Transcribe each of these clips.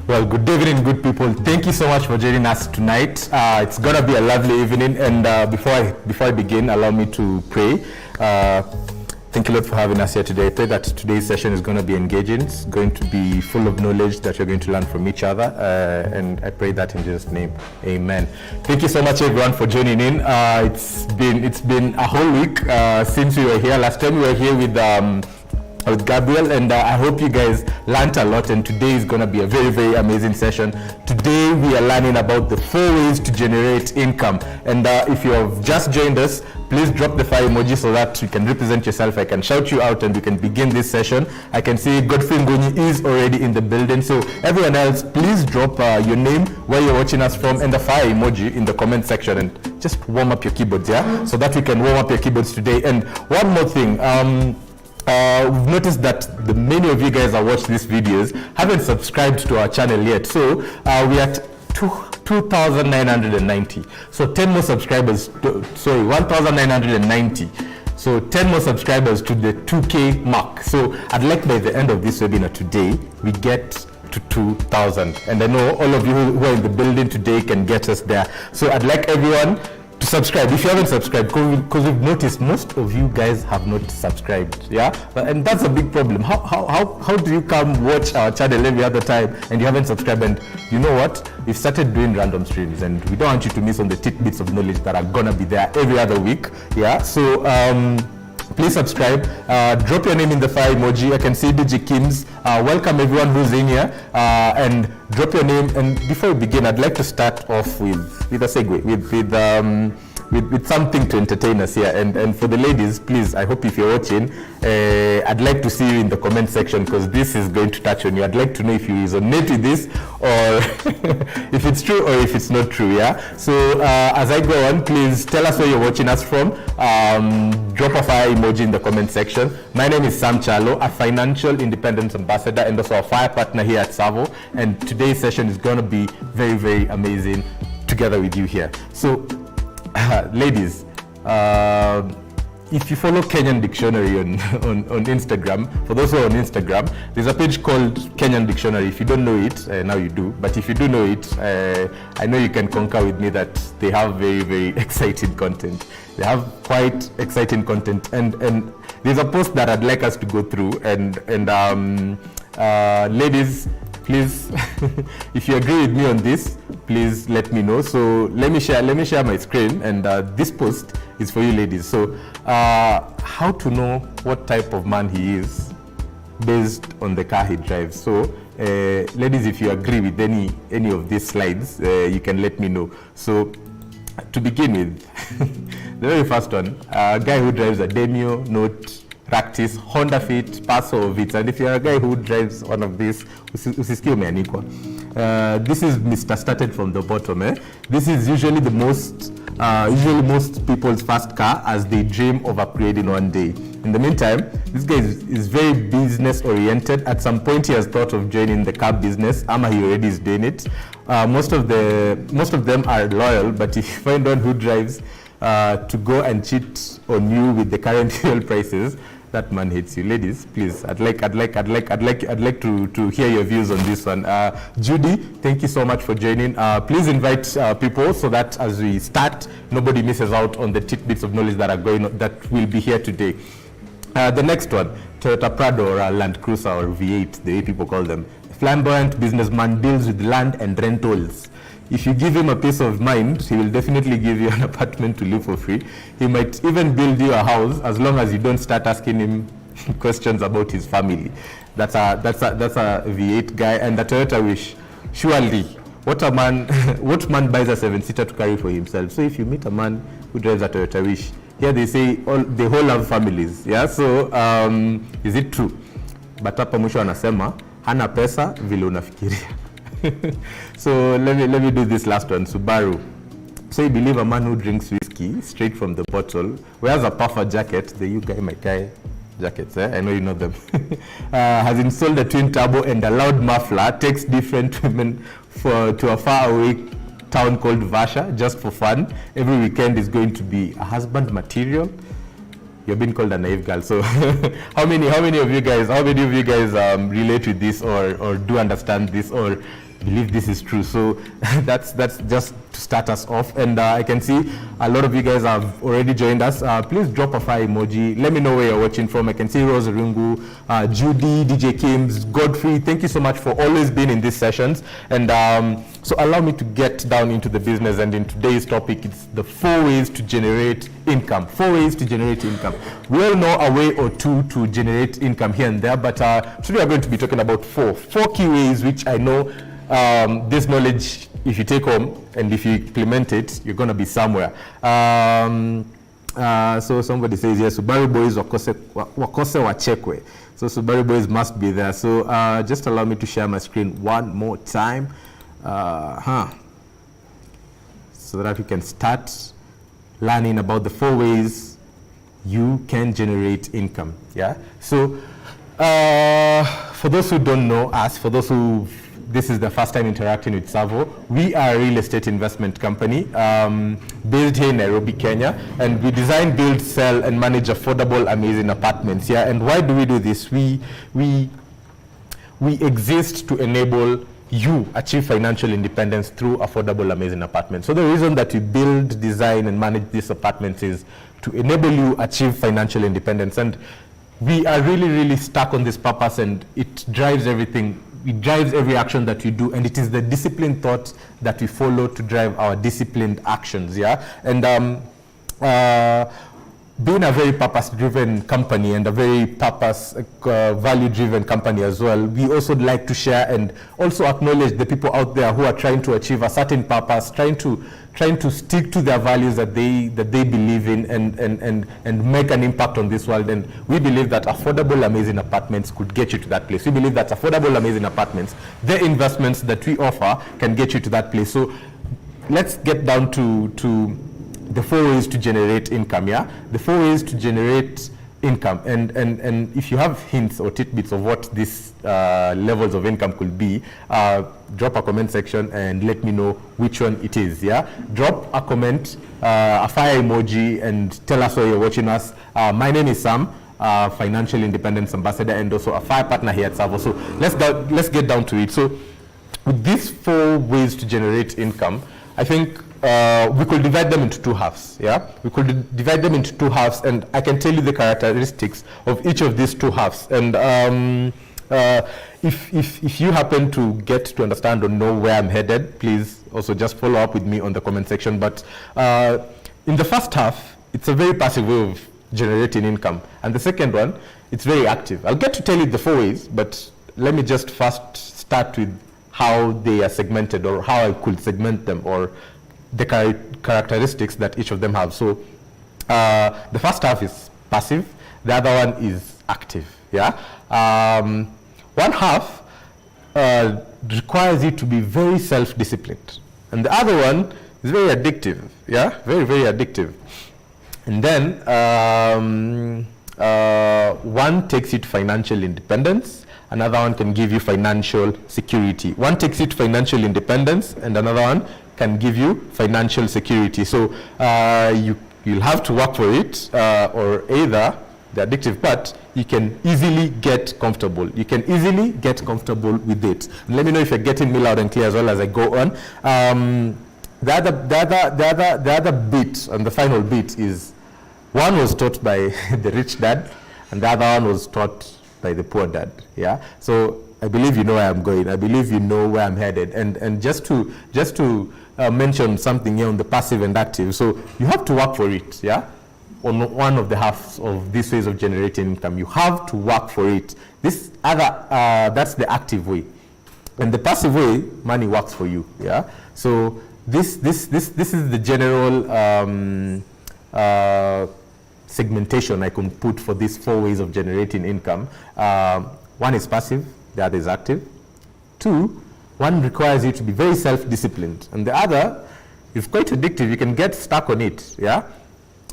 Well, good evening, good people. Thank you so much for joining us tonight. It's gonna be a lovely evening, and before I begin, allow me to pray. Thank you, Lord, for having us here today. I pray that today's session is going to be engaging. It's going to be full of knowledge that you're going to learn from each other, and I pray that in Jesus' name, Amen. Thank you so much, everyone, for joining in. It's been a whole week since we were here. Last time we were here with Gabriel, and I hope you guys learned a lot, and today is going to be a very, very amazing session. Today we are learning about the 4 ways to generate income, and if you have just joined us, please drop the fire emoji so that you can represent yourself. I can shout you out and we can begin this session. I can see Godfrey Ngoni is already in the building, so everyone else, please drop your name, where you're watching us from, and the fire emoji in the comment section, and just warm up your keyboards, yeah, so that we can warm up your keyboards today. And one more thing, we've noticed that many of you guys that watch these videos haven't subscribed to our channel yet, so we're at 2,990. So 10 more subscribers, 1,990. So 10 more subscribers to the 2K mark. So I'd like by the end of this webinar today, we get to 2,000. And I know all of you who are in the building today can get us there. So I'd like everyone to subscribe if you haven't subscribed, because we've noticed most of you guys have not subscribed, yeah, and that's a big problem. How do you come watch our channel every other time and you haven't subscribed? And you know what, we've started doing random streams, and we don't want you to miss on the tidbits of knowledge that are gonna be there every other week, yeah. So please subscribe, drop your name in the fire emoji. I can see DJ Kims. Welcome everyone who's in here, and drop your name. And before we begin, I'd like to start off with a segue, with something to entertain us here. And for the ladies, please, I hope if you're watching, I'd like to see you in the comment section, because this is going to touch on you. I'd like to know if you resonate with this, or if it's true or if it's not true, yeah? So as I go on, please tell us where you're watching us from. Drop a fire emoji in the comment section. My name is Sam Chalo, a financial independence ambassador and also a fire partner here at TSAVO. And today's session is going to be very, very amazing together with you here. So ladies, if you follow Kenyan Dictionary on Instagram, for those who are on Instagram, there's a page called Kenyan Dictionary. If you don't know it, now you do. But if you do know it, I know you can concur with me that they have very, very exciting content. They have quite exciting content. And there's a post that I'd like us to go through. And ladies, please, if you agree with me on this, please let me know. So let me share my screen, and this post is for you ladies. So how to know what type of man he is based on the car he drives. So ladies, if you agree with any of these slides, you can let me know. So to begin with, the very first one, a guy who drives a Demio, Note, Practice, Honda Fit, Paso, or Vitz. And if you're a guy who drives one of these, usisikie umeanikwa. This is Mr. Started from the bottom. This is usually most people's first car as they dream of upgrading one day. In the meantime, this guy is very business oriented. At some point, he has thought of joining the car business. Ama he already is doing it. Most of them are loyal, but if you find one who drives to go and cheat on you with the current fuel prices, that man hates you. Ladies, please, I'd like to hear your views on this one. Judy, thank you so much for joining. Please invite people so that as we start, nobody misses out on the tidbits of knowledge that are going on, that will be here today. The next one, Toyota Prado or a Land Cruiser or V8, the way people call them. Flamboyant businessman deals with land and rentals. If you give him a peace of mind, he will definitely give you an apartment to live for free. He might even build you a house as long as you don't start asking him questions about his family. That's a V8 guy. And the Toyota Wish. Surely, what man buys a 7-seater to carry for himself? So if you meet a man who drives a Toyota Wish, here they say they all have families. Yeah. So is it true? But hapa mwisho anasema hana pesa vile unafikiria. So let me do this last one. Subaru. So you believe a man who drinks whiskey straight from the bottle, wears a puffer jacket, the you guy, my guy jackets, I know you know them, has installed a twin turbo and a loud muffler, takes different women to a faraway town called Vasha just for fun. Every weekend is going to be a husband material. You're being called a naive girl. So how many of you guys relate with this or do understand this, or believe this is true. So that's just to start us off. And I can see a lot of you guys have already joined us. Please drop a fire emoji. Let me know where you're watching from. I can see Rose Rungu, Judy, DJ Kims, Godfrey. Thank you so much for always being in these sessions. And so allow me to get down into the business. And in today's topic, it's the 4 ways to generate income. 4 ways to generate income. We all know a way or two to generate income here and there, but today we're going to be talking about four key ways, which I know this knowledge, if you take home and if you implement it, you're going to be somewhere. So somebody says, yes, Subaru boys wakose wachekwe. So Subaru boys must be there. So just allow me to share my screen one more time. So that we can start learning about the 4 ways you can generate income. Yeah. So for those who don't know us, for those who this is the first time interacting with TSAVO, we are a real estate investment company based here in Nairobi, Kenya, and we design, build, sell, and manage affordable, amazing apartments. Yeah. And why do we do this? We exist to enable you achieve financial independence through affordable, amazing apartments. So the reason that we build, design, and manage these apartments is to enable you achieve financial independence. And we are really, really stuck on this purpose, and it drives everything. It drives every action that we do, and it is the disciplined thought that we follow to drive our disciplined actions. Yeah. And being a very purpose-driven company and a very value-driven company as well, we also like to share and also acknowledge the people out there who are trying to achieve a certain purpose, trying to stick to their values that they believe in and make an impact on this world. And we believe that affordable, amazing apartments could get you to that place. We believe that affordable, amazing apartments, the investments that we offer, can get you to that place. So let's get down to the 4 ways to generate income. Yeah, the 4 ways to generate income. And if you have hints or tidbits of what these levels of income could be, drop a comment section and let me know which one it is. Yeah, drop a comment, a fire emoji, and tell us where you're watching us. My name is Sam, Financial Independence Ambassador, and also a fire partner here at TSAVO. So let's get down to it. So with these 4 ways to generate income, I think we could divide them into 2 halves. Yeah, we could divide them into 2 halves, and I can tell you the characteristics of each of these 2 halves. And if you happen to get to understand or know where I'm headed, please also just follow up with me on the comment section. But in the first half, it's a very passive way of generating income, and the second one, it's very active. I'll get to tell you the 4 ways, but let me just first start with how they are segmented, or how I could segment them, or the characteristics that each of them have. So the first half is passive, the other one is active. Yeah, one half requires you to be very self-disciplined, and the other one is very addictive. Yeah, very, very addictive. And then one takes you to financial independence, another one can give you financial security. One takes you to financial independence, and another one can give you financial security. So you'll have to work for it, or either the addictive part, you can easily get comfortable. You can easily get comfortable with it. And let me know if you're getting me loud and clear as well as I go on. The other bit, and the final bit, is one was taught by the rich dad, and the other one was taught by the poor dad. Yeah. So I believe you know where I'm going. I believe you know where I'm headed. And just to mention something here on the passive and active. So you have to work for it. Yeah. On one of the halves of these ways of generating income, you have to work for it. This other, that's the active way, and the passive way, money works for you. Yeah. So this is the general segmentation I can put for these 4 ways of generating income. One is passive, the other is active. 2, one requires you to be very self-disciplined, and the other is quite addictive. You can get stuck on it. Yeah.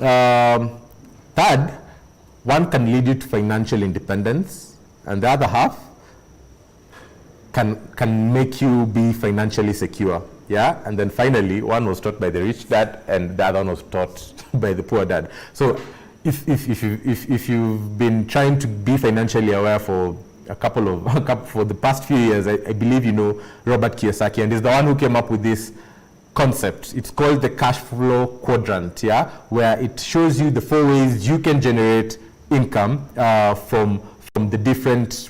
3rd, one can lead you to financial independence, and the other half can make you be financially secure. Yeah. And then finally, one was taught by the rich dad, and the other one was taught by the poor dad. So if you've been trying to be financially aware for for the past few years. I believe you know Robert Kiyosaki, and is the one who came up with this concept. It's called the Cashflow Quadrant, yeah, where it shows you the 4 ways you can generate income from the different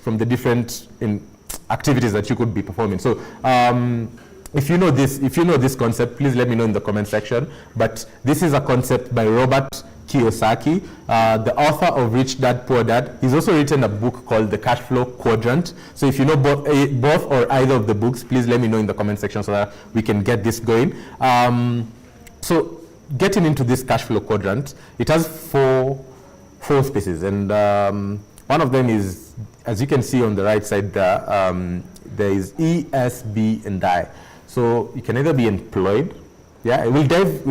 activities that you could be performing. So if you know this concept, please let me know in the comment section. But this is a concept by Robert Kiyosaki, the author of Rich Dad Poor Dad. He's also written a book called the Cashflow Quadrant. So if you know both or either of the books, please let me know in the comment section so that we can get this going. So getting into this Cashflow Quadrant, it has four spaces, and one of them is, as you can see on the right side there, there is E, S, B, and I. So you can either be employed. Yeah, we'll dive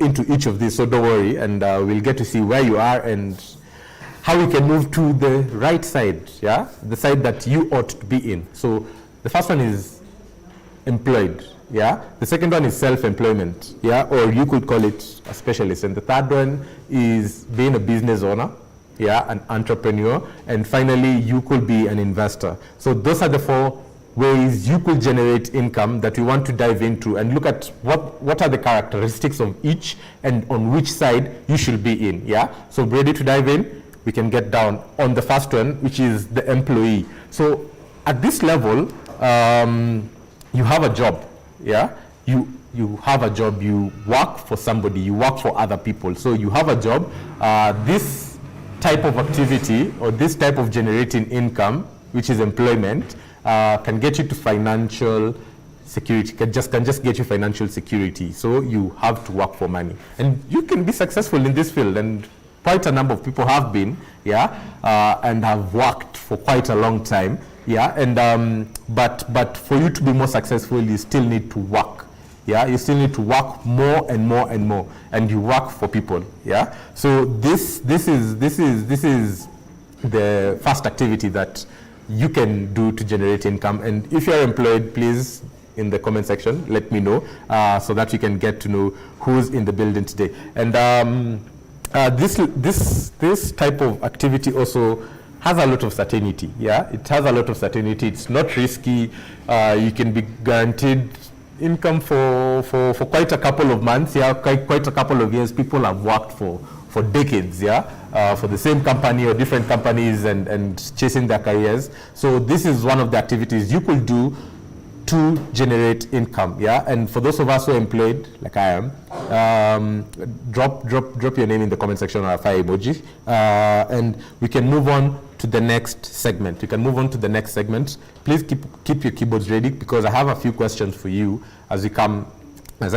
into each of these, so don't worry, and we'll get to see where you are and how we can move to the right side, yeah, the side that you ought to be in. So the first one is employed, yeah. The second one is self-employment, yeah, or you could call it a specialist. And the third one is being a business owner, yeah, an entrepreneur, and finally you could be an investor. So those are the 4 ways you could generate income that we want to dive into and look at what are the characteristics of each and on which side you should be in, yeah. So ready to dive in? We can get down on the first one, which is the employee. So at this level, you have a job, yeah. You have a job, you work for somebody, you work for other people. So you have a job. This type of activity or this type of generating income, which is employment, can get you to financial security, can just get you financial security. So you have to work for money, and you can be successful in this field, and quite a number of people have been, yeah, and have worked for quite a long time, yeah. And but for you to be more successful, you still need to work, yeah. You still need to work more and more and more, and you work for people, yeah. So this is the first activity that you can do to generate income. And if you're employed, please in the comment section let me know so that you can get to know who's in the building today. And this type of activity also has a lot of certainty, yeah. It has a lot of certainty. It's not risky. You can be guaranteed income for quite a couple of months, yeah, quite a couple of years. People have worked for decades, yeah, for the same company or different companies and chasing their careers. So this is one of the activities you could do to generate income, yeah. And for those of us who are employed, like I am, drop your name in the comment section or a fire emoji, and we can move on to the next segment. You can move on to the next segment. Please keep your keyboards ready, because I have a few questions for you as I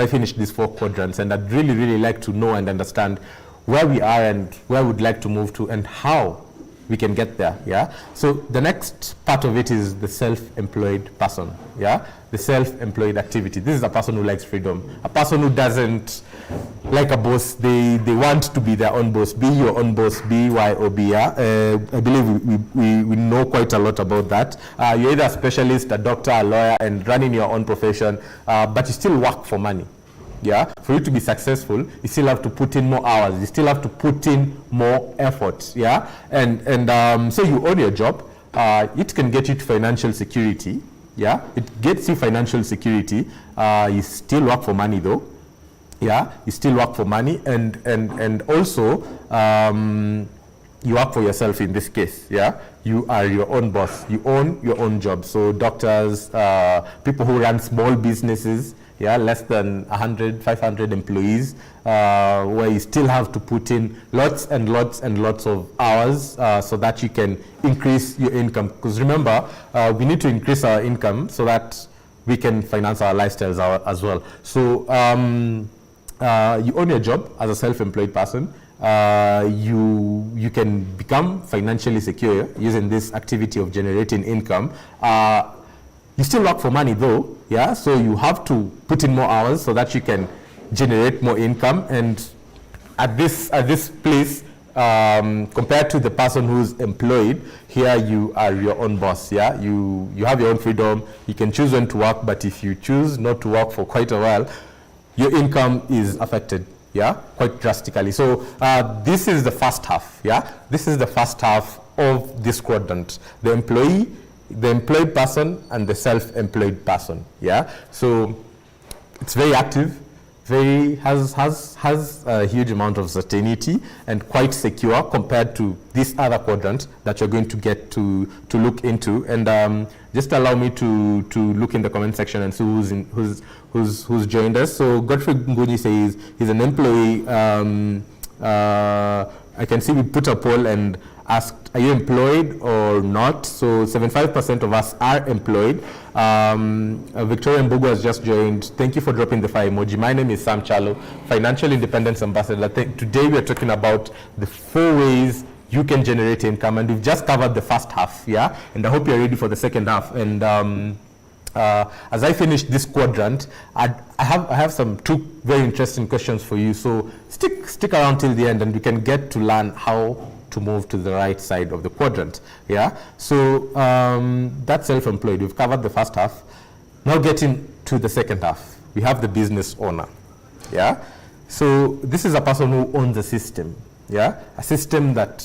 finish these 4 quadrants, and I'd really like to know and understand where we are and where we'd like to move to and how we can get there, yeah. So the next part of it is the self-employed person, yeah. The self-employed activity. This is a person who likes freedom, a person who doesn't like a boss. They want to be their own boss. Be your own boss, BYOB, yeah. I believe we know quite a lot about that. You're either a specialist, a doctor, a lawyer, and running your own profession, but you still work for money. Yeah, for you to be successful, you still have to put in more hours. You still have to put in more effort. Yeah, and so you own your job. It can get you to financial security. Yeah, it gets you financial security. You still work for money though. Yeah, you still work for money, and also you work for yourself in this case. Yeah, you are your own boss. You own your own job. So doctors, people who run small businesses, yeah, less than 100, 500 employees, where you still have to put in lots and lots and lots of hours so that you can increase your income. Because remember, we need to increase our income so that we can finance our lifestyles as well. So you own your job as a self-employed person. You can become financially secure using this activity of generating income. You still work for money though, yeah, so you have to put in more hours so that you can generate more income. And at this place, compared to the person who's employed, here you are your own boss, yeah. You have your own freedom. You can choose when to work, but if you choose not to work for quite a while, your income is affected, yeah, quite drastically. So this is the first half, yeah. This is the first half of this quadrant: the employee, the employed person, and the self-employed person. Yeah, so it's very active, has a huge amount of certainty and quite secure compared to this other quadrant that you're going to get to look into. And just allow me to look in the comment section and see who's joined us. So Godfrey Nguji says he's an employee. I can see we put a poll and asked, are you employed or not? So 75% of us are employed. Victoria Mbugu has just joined. Thank you for dropping the fire emoji. My name is Sam Chalo, Financial Independence Ambassador. Today we are talking about the 4 ways you can generate income, and we've just covered the first half, yeah? And I hope you're ready for the second half. And as I finish this quadrant, I have some 2 very interesting questions for you. So stick around till the end, and we can get to learn how to move to the right side of the quadrant. Yeah. So that's self-employed. We've covered the first half. Now getting to the second half, we have the business owner. Yeah. So this is a person who owns a system. Yeah. A system that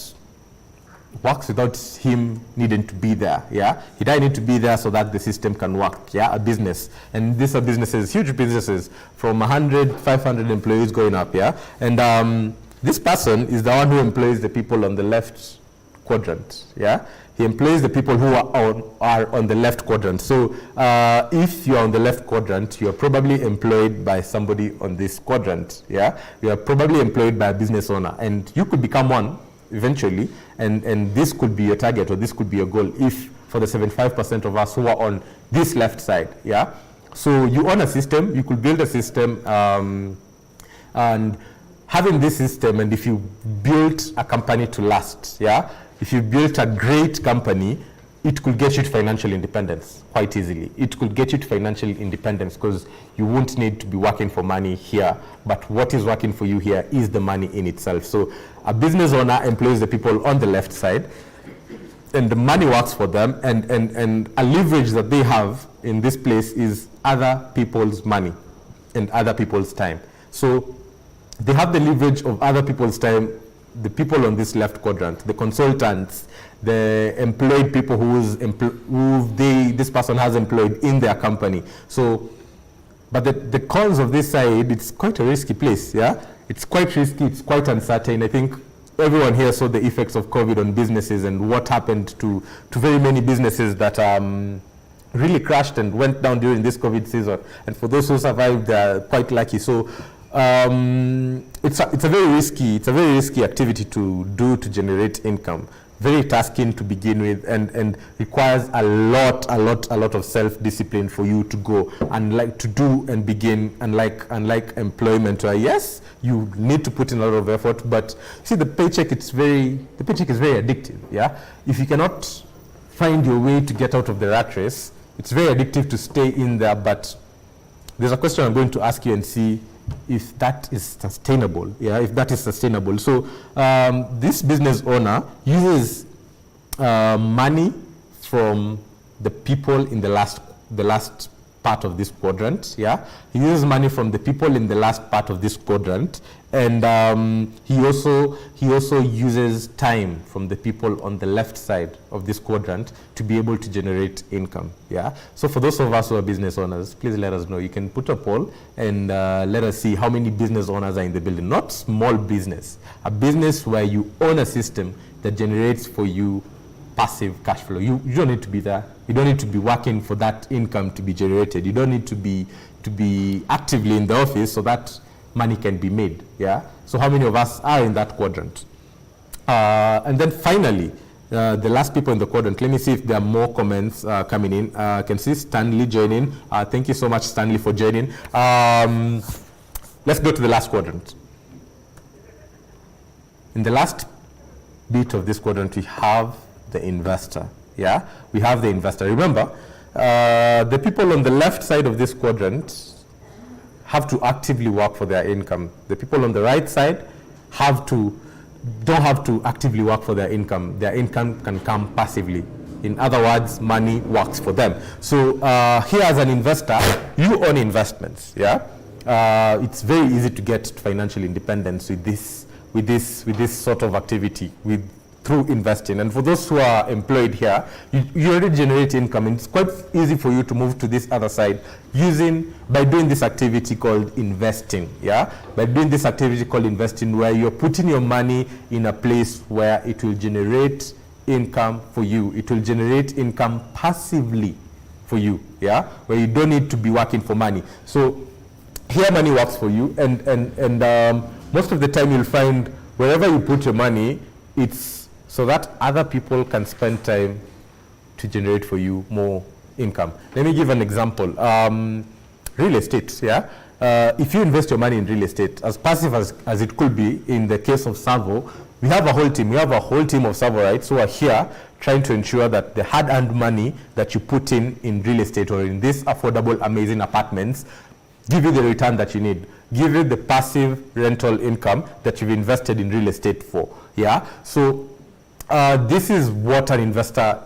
works without him needing to be there. Yeah. He doesn't need to be there so that the system can work. Yeah. A business. And these are businesses, huge businesses, from 100, 500 employees going up. Yeah. And this person is the one who employs the people on the left quadrant. Yeah, he employs the people who are on the left quadrant. So if you're on the left quadrant, you're probably employed by somebody on this quadrant. Yeah, you are probably employed by a business owner, and you could become one eventually. And this could be your target, or this could be your goal, if for the 75% of us who are on this left side. Yeah, so you own a system. You could build a system, and having this system, and if you built a company to last, yeah, if you built a great company, it could get you to financial independence quite easily. It could get you to financial independence because you won't need to be working for money here, but what is working for you here is the money in itself. So a business owner employs the people on the left side, and the money works for them, and a leverage that they have in this place is other people's money and other people's time. So they have the leverage of other people's time, the people on this left quadrant, the consultants, the employed people this person has employed in their company. So, but the cons of this side, it's quite a risky place, yeah? It's quite risky, it's quite uncertain. I think everyone here saw the effects of COVID on businesses and what happened to very many businesses that really crashed and went down during this COVID season. And for those who survived, they're quite lucky. So it's a very risky activity to do to generate income. Very tasking to begin with, and requires a lot of self-discipline for you to go and like to do and begin. Unlike employment, where yes, you need to put in a lot of effort, but see, the paycheck is very addictive. Yeah, if you cannot find your way to get out of the rat race, it's very addictive to stay in there. But there's a question I'm going to ask you and see if that is sustainable. Yeah, if that is sustainable. So this business owner uses money from the people in the last part of this quadrant. Yeah, he uses money from the people in the last part of this quadrant, and he also uses time from the people on the left side of this quadrant to be able to generate income. Yeah. So for those of us who are business owners, please let us know. You can put a poll and let us see how many business owners are in the building. Not small business, a business where you own a system that generates for you passive cash flow. You don't need to be there. You don't need to be working for that income to be generated. You don't need to be actively in the office so that money can be made. Yeah. So how many of us are in that quadrant? And then finally, the last people in the quadrant. Let me see if there are more comments coming in. I can see Stanley joining. Thank you so much, Stanley, for joining. Let's go to the last quadrant. In the last bit of this quadrant, we have the investor. Yeah, we have the investor. Remember, the people on the left side of this quadrant have to actively work for their income. The people on the right side don't have to actively work for their income. Their income can come passively. In other words, money works for them. So here as an investor, you own investments. Yeah, it's very easy to get financial independence with this sort of activity, with through investing. And for those who are employed here, you already generate income, and it's quite easy for you to move to this other side by doing this activity called investing. By doing this activity called investing, where you're putting your money in a place where it will generate income for you. It will generate income passively for you, where you don't need to be working for money. So here money works for you, and most of the time you'll find wherever you put your money, it's so that other people can spend time to generate for you more income. Let me give an example. Real estate, if you invest your money in real estate, as passive as it could be in the case of TSAVO, we have a whole team. We have a whole team of TSAVOites who are here trying to ensure that the hard-earned money that you put in real estate or in these affordable, amazing apartments give you the return that you need, give you the passive rental income that you've invested in real estate for. So this is what an investor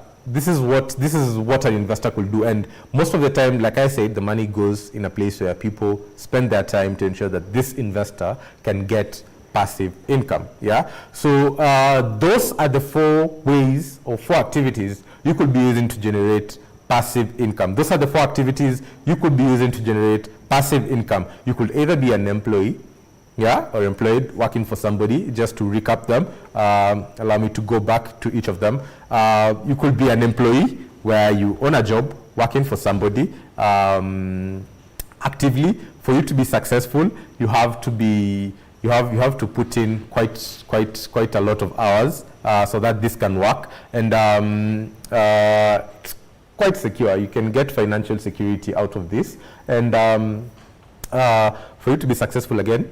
could do. And most of the time, like I said, the money goes in a place where people spend their time to ensure that this investor can get passive income. So those are the 4 ways or 4 activities you could be using to generate passive income. Those are the 4 activities you could be using to generate passive income. You could either be an employee, or employed working for somebody. Just to recap them, allow me to go back to each of them. You could be an employee where you own a job working for somebody actively. For you to be successful, you have to put in quite a lot of hours so that this can work, and it's quite secure. You can get financial security out of this, and for you to be successful again,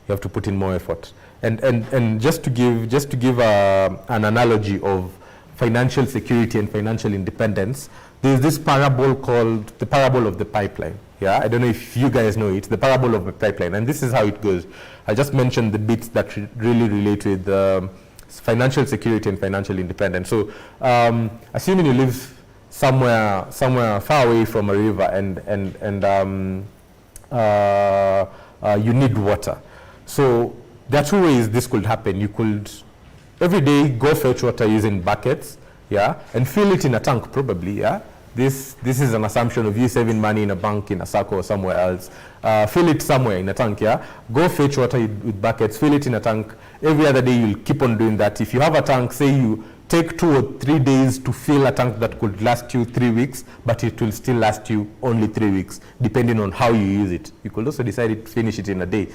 you have to put in more effort. And just to give an analogy of financial security and financial independence, there's this parable called the parable of the pipeline. I don't know if you guys know it, the parable of the pipeline. And this is how it goes. I just mentioned the bits that really relate with financial security and financial independence. So assuming you live somewhere far away from a river, and you need water. So there are 2 ways this could happen. You could every day go fetch water using buckets, and fill it in a tank probably, This is an assumption of you saving money in a bank, in a SACCO or somewhere else. Fill it somewhere in a tank, Go fetch water with buckets, fill it in a tank. Every other day you'll keep on doing that. If you have a tank, say you take 2 or 3 days to fill a tank that could last you 3 weeks, but it will still last you only 3 weeks, depending on how you use it. You could also decide to finish it in a day,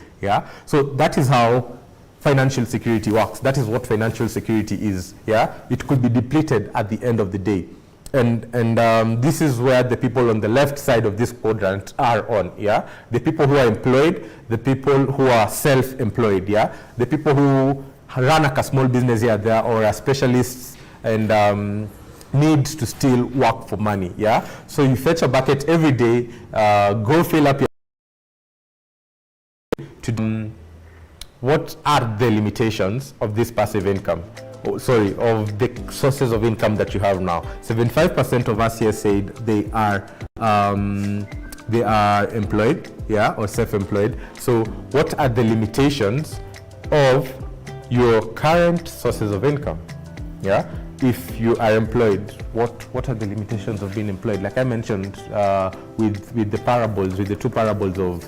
So that is how financial security works. That is what financial security is, It could be depleted at the end of the day. And this is where the people on the left side of this quadrant are on, The people who are employed, the people who are self-employed, The people who run a small business here, there, or are specialists and need to still work for money, So you fetch a bucket every day, go fill up your what are the limitations of this passive income? Of the sources of income that you have now. 75% of us here said they are employed, or self-employed. So what are the limitations of your current sources of income? If you are employed, what are the limitations of being employed? Like I mentioned with the parables, with the 2 parables of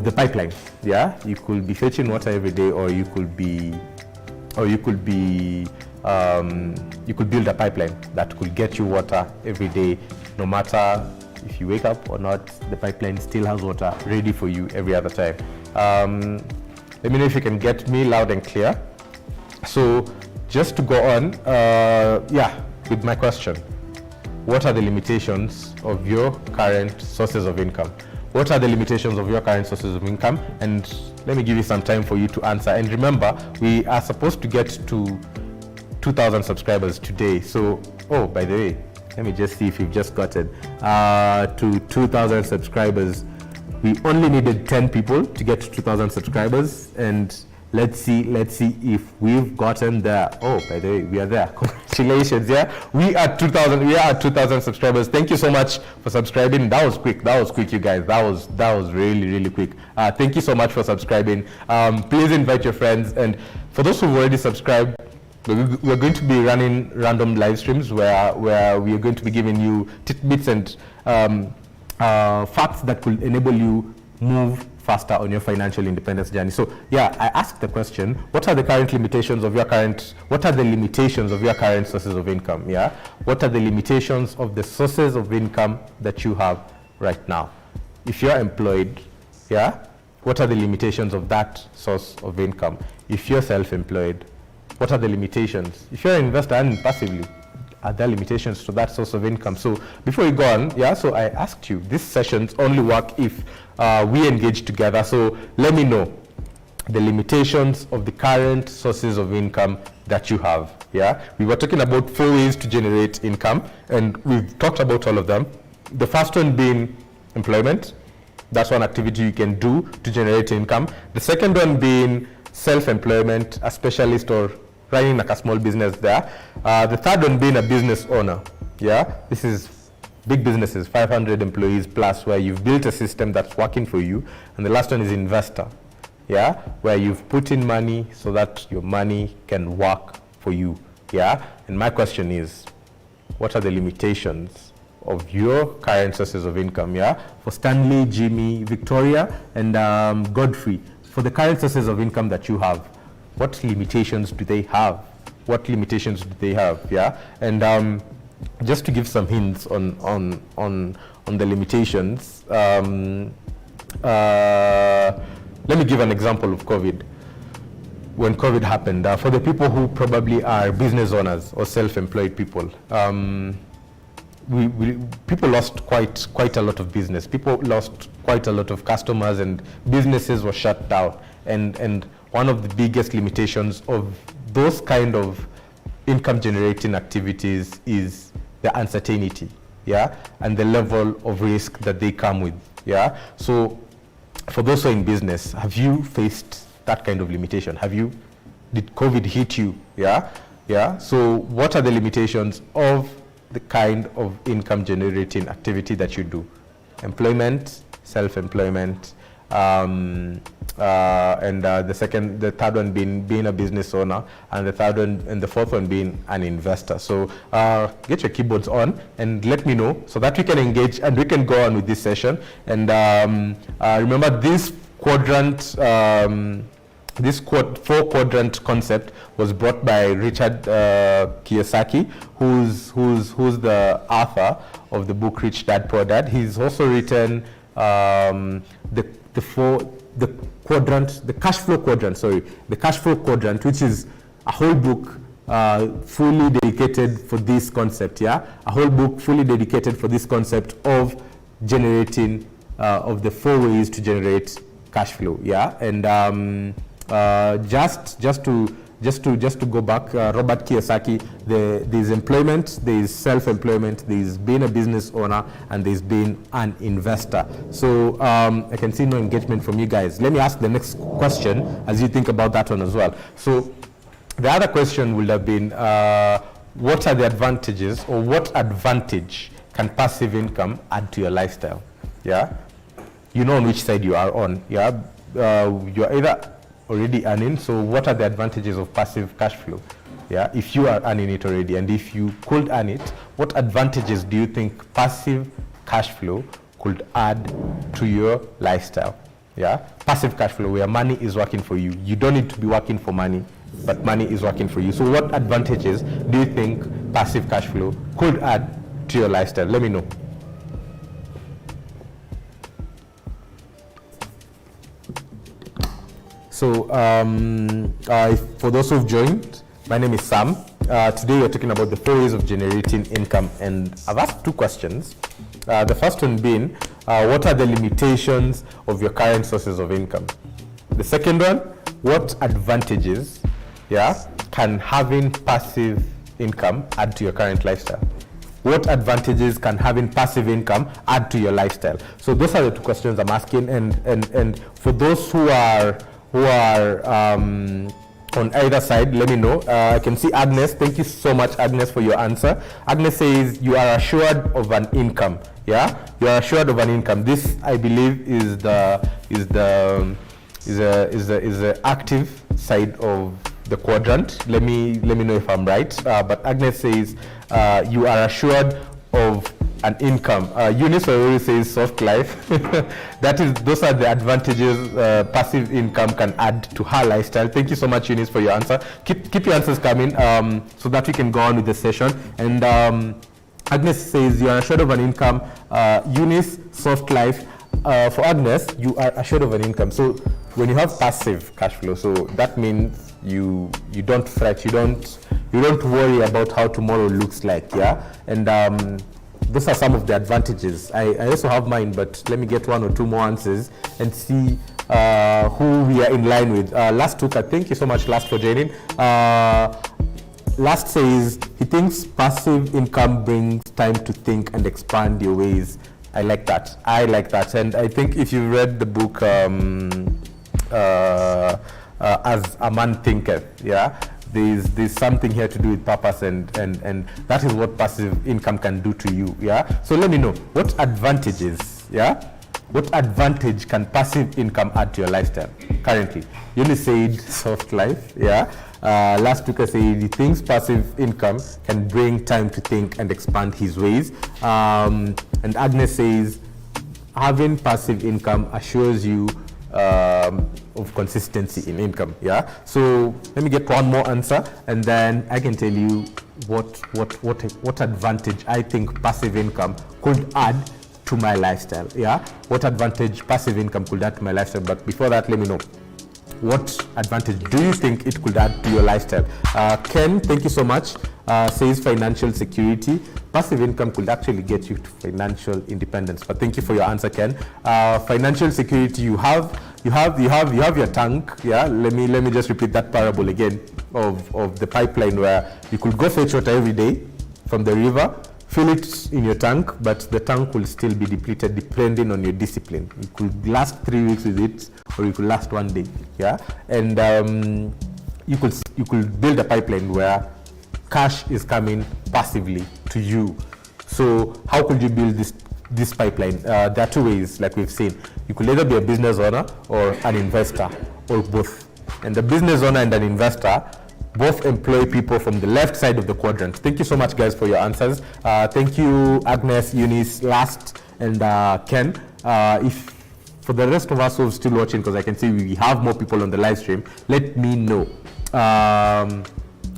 the pipeline. You could be fetching water every day, or you could build a pipeline that could get you water every day, no matter if you wake up or not. The pipeline still has water ready for you every other time. Let me know if you can get me loud and clear. So just to go on, with my question, what are the limitations of your current sources of income? What are the limitations of your current sources of income? And let me give you some time for you to answer. And remember, we are supposed to get to 2,000 subscribers today. So, by the way, let me just see if you've just gotten to 2,000 subscribers. We only needed 10 people to get to 2,000 subscribers, and let's see if we've gotten there. By the way, we are there. Congratulations, we are 2,000 subscribers. Thank you so much for subscribing. That was quick, you guys. That was really quick. Thank you so much for subscribing. Please invite your friends, and for For those who've already subscribed, we're going to be running random live streams where we are going to be giving you tidbits and facts that will enable you move faster on your financial independence journey. So yeah, I asked the question, what are the limitations of your current sources of income? Yeah, what are the limitations of the sources of income that you have right now? If you're employed, yeah, what are the limitations of that source of income? If you're self-employed, what are the limitations? If you're an investor earning passively, are there limitations to that source of income? So before we go on, yeah, so I asked you, these sessions only work if we engage together. So let me know the limitations of the current sources of income that you have. Yeah, we were talking about 4 ways to generate income, and we've talked about all of them. The first one being employment. That's one activity you can do to generate income. The second one being self-employment, a specialist or running like a small business there. The third one being a business owner. Yeah, this is big businesses, 500 employees plus, where you've built a system that's working for you. And the last one is investor. Yeah, where you've put in money so that your money can work for you. Yeah, and my question is, what are the limitations of your current sources of income? Yeah, for Stanley, Jimmy, Victoria, and Godfrey, for the current sources of income that you have, what limitations do they have? Yeah, and just to give some hints on the limitations, let me give an example of COVID. When COVID happened, for the people who probably are business owners or self-employed people, people lost quite a lot of business. People lost quite a lot of customers, and businesses were shut down. And one of the biggest limitations of those kind of income generating activities is the uncertainty, yeah, and the level of risk that they come with. Yeah, so for those who are in business, have you faced that kind of limitation? Did COVID hit you? Yeah. So what are the limitations of the kind of income generating activity that you do? Employment, self-employment, and the third one being a business owner, and the fourth one being an investor. So get your keyboards on and let me know so that we can engage and we can go on with this session. And remember, this quadrant, this 4-quadrant concept was brought by Richard Kiyosaki, who's the author of the book Rich Dad Poor Dad. He's also written the Cashflow Quadrant, which is a whole book fully dedicated for this concept. Yeah, a whole book fully dedicated for this concept of generating of the 4 ways to generate cash flow. Yeah, and just to go back, Robert Kiyosaki, there's employment, there's self-employment, there's being a business owner, and there's being an investor. So I can see no engagement from you guys. Let me ask the next question as you think about that one as well. So the other question would have been, what are the advantages, or what advantage can passive income add to your lifestyle? Yeah, you know on which side you are on. Yeah, you're either already earning, so what are the advantages of passive cash flow? Yeah, if you are earning it already, and if you could earn it, what advantages do you think passive cash flow could add to your lifestyle? Yeah, passive cash flow, where money is working for you. You don't need to be working for money, but money is working for you. So what advantages do you think passive cash flow could add to your lifestyle? Let me know. So for those who've joined, my name is Sam. Today we're talking about the 4 ways of generating income, and I've asked 2 questions. The first one being, what are the limitations of your current sources of income? The second one, what advantages, yeah, can having passive income add to your current lifestyle? What advantages can having passive income add to your lifestyle? So those are the 2 questions I'm asking, and for those who are on either side, let me know. I can see Agnes. Thank you so much, Agnes, for your answer. Agnes says you are assured of an income. Yeah, you are assured of an income. This, I believe, is the active side of the quadrant. Let me know if I'm right. But Agnes says you are assured of an income. Eunice already says soft life. Those are the advantages passive income can add to her lifestyle. Thank you so much, Eunice, for your answer. Keep your answers coming so that we can go on with the session. And Agnes says you are assured of an income. Eunice, soft life. For Agnes, you are assured of an income. So when you have passive cash flow, so that means you don't fret, you don't worry about how tomorrow looks like, yeah. And those are some of the advantages. I also have mine, but let me get one or two more answers and see who we are in line with. Last Tuka, thank you so much, Last, for joining. Last says he thinks passive income brings time to think and expand your ways. I like that. And I think if you read the book As a Man Thinketh, yeah, there's something here to do with purpose, and that is what passive income can do to you, yeah. So let me know what advantages, yeah, what advantage can passive income add to your lifestyle currently? You only said soft life, yeah. Last week I said he thinks passive income can bring time to think and expand his ways. And Agnes says having passive income assures you of consistency in income. Yeah. So let me get one more answer, and then I can tell you what advantage I think passive income could add to my lifestyle. Yeah. What advantage passive income could add to my lifestyle? But before that, let me know, what advantage do you think it could add to your lifestyle? Ken, thank you so much, says financial security. Passive income could actually get you to financial independence. But thank you for your answer, Ken. Financial security, you have your tank. Yeah, let me just repeat that parable again of the pipeline where you could go fetch water every day from the river, fill it in your tank, but the tank will still be depleted depending on your discipline. You could last 3 weeks with it, or you could last 1 day. Yeah, and you could build a pipeline where cash is coming passively to you. So how could you build this pipeline? There are two ways, like we've seen. You could either be a business owner or an investor, or both. And the business owner and an investor both employ people from the left side of the quadrant. Thank you so much, guys, for your answers. Thank you, Agnes, Eunice, Last, and Ken. If for the rest of us who are still watching, because I can see we have more people on the live stream, let me know